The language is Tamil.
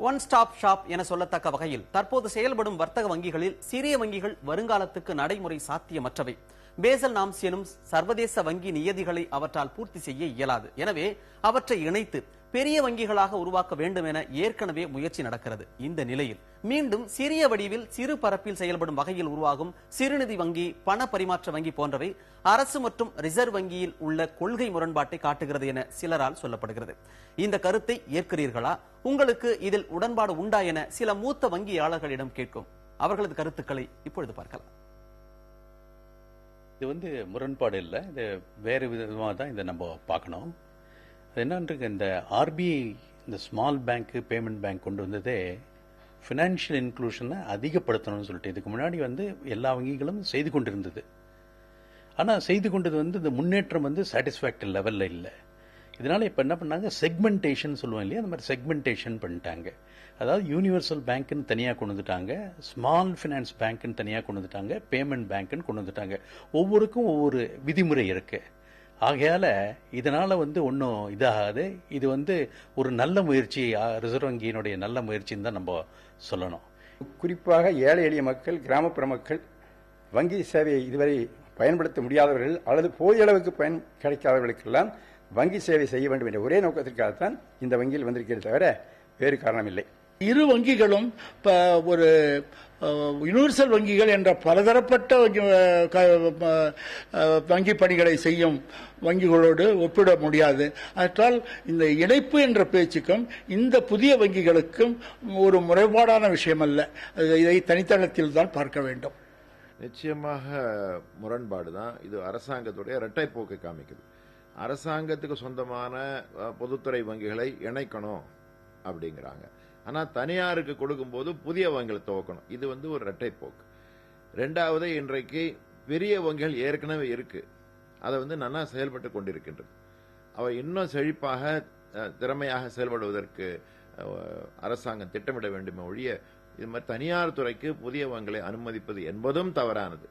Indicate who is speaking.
Speaker 1: ஒன் ஸ்டாப் ஷாப் என சொல்லத்தக்க வகையில் தற்போது செயல்படும் வர்த்தக வங்கிகளில் சிறிய வங்கிகள் வருங்காலத்துக்கு நடைமுறை சாத்தியமற்றவை. பேசல் நாம்ஸ் எனும் சர்வதேச வங்கி நியதிகளை அவற்றால் பூர்த்தி செய்ய இயலாது. எனவே அவற்றை இணைத்து பெரிய வங்கிகளாக உருவாக்க வேண்டும் என ஏற்கனவே முயற்சி நடக்கிறது. இந்த நிலையில் மீண்டும் சிறிய வடிவில் சிறு பரப்பில் செயல்படும் வகையில் உருவாகும் சிறுநிதி வங்கி, பண பரிமாற்ற வங்கி போன்றவை அரசு மற்றும் ரிசர்வ் வங்கியில் உள்ள கொள்கை முரண்பாட்டை காட்டுகிறது என சிலரால் சொல்லப்படுகிறது. இந்த கருத்தை ஏற்கிறீர்களா? உங்களுக்கு இதில் உடன்பாடு உண்டா என சில மூத்த வங்கியாளர்களிடம் கேட்கும். அவர்களது கருத்துக்களை இப்பொழுது பார்க்கலாம்.
Speaker 2: இது முரண்பாடு இல்லை, இது வேறு விதமாக தான் இதை நம்ம பார்க்கணும். என்னன்னு இந்த ஆர்பிஐ இந்த ஸ்மால் பேங்க் பேமெண்ட் பேங்க் கொண்டு வந்ததே ஃபினான்ஷியல் இன்க்ளூஷனை அதிகப்படுத்தணும்னு சொல்லிட்டு இதுக்கு முன்னாடி எல்லா வங்கிகளும் செய்து கொண்டிருந்தது. ஆனால் செய்து கொண்டது இந்த முன்னேற்றம் சாட்டிஸ்ஃபேக்டரி லெவலில் இல்லை. இதனால இப்போ என்ன பண்ணாங்க, செக்மெண்டேஷன் சொல்லுவோம் இல்லையா, அந்த மாதிரி செக்மெண்டேஷன் பண்ணிட்டாங்க. அதாவது யூனிவர்சல் பேங்க்னு தனியாக கொண்டு வந்துட்டாங்க, ஸ்மால் ஃபினான்ஸ் பேங்க்னு தனியாக கொண்டு வந்துட்டாங்க, பேமெண்ட் பேங்க்னு கொண்டு வந்துட்டாங்க. ஒவ்வொருக்கும் ஒவ்வொரு விதிமுறை இருக்கு. ஆகையால இதனால ஒன்றும் இதாகாது. இது ஒரு நல்ல முயற்சி, ரிசர்வ் வங்கியினுடைய நல்ல முயற்சின்னு தான் நம்ம சொல்லணும்.
Speaker 3: குறிப்பாக ஏழை எளிய மக்கள், கிராமப்புற மக்கள் வங்கி சேவையை இதுவரை பயன்படுத்த முடியாதவர்கள் அல்லது போதிய அளவுக்கு பயன் கிடைக்காதவர்களுக்கெல்லாம் வங்கி சேவை செய்ய வேண்டும் என்ற ஒரே நோக்கத்திற்காகத்தான் இந்த வங்கியில் வந்திருக்கிறது, தவிர வேறு காரணம் இல்லை.
Speaker 4: இரு வங்கிகளும் ஒரு யூனிவர்சல் வங்கிகள் என்ற பலதரப்பட்ட வங்கி பணிகளை செய்யும் வங்கிகளோடு ஒப்பிட முடியாது. அதனால் இந்த இணைப்பு என்ற பேச்சுக்கும் இந்த புதிய வங்கிகளுக்கும் ஒரு முறைப்பாடான விஷயம் அல்ல. இதை தனித்தளத்தில் தான் பார்க்க வேண்டும்.
Speaker 5: நிச்சயமாக முரண்பாடு தான். இது அரசாங்கத்துடைய இரட்டை போக்கை காமிக்குது. அரசாங்கத்துக்கு சொந்தமான பொதுத்துறை வங்கிகளை இணைக்கணும் அப்படிங்கிறாங்க. ஆனால் தனியாருக்கு கொடுக்கும்போது புதிய வங்கிகளை துவக்கணும். இது ஒரு இரட்டை போக்கு. ரெண்டாவது, இன்றைக்கு பெரிய வங்கிகள் ஏற்கனவே இருக்கு, அதை நல்லா செயல்பட்டு கொண்டிருக்கின்றது. அவை இன்னும் செழிப்பாக திறமையாக செயல்படுவதற்கு அரசாங்கம் திட்டமிட வேண்டுமே ஒழிய இது மாதிரி தனியார் துறைக்கு புதிய வங்கிகளை அனுமதிப்பது என்பதும் தவறானது.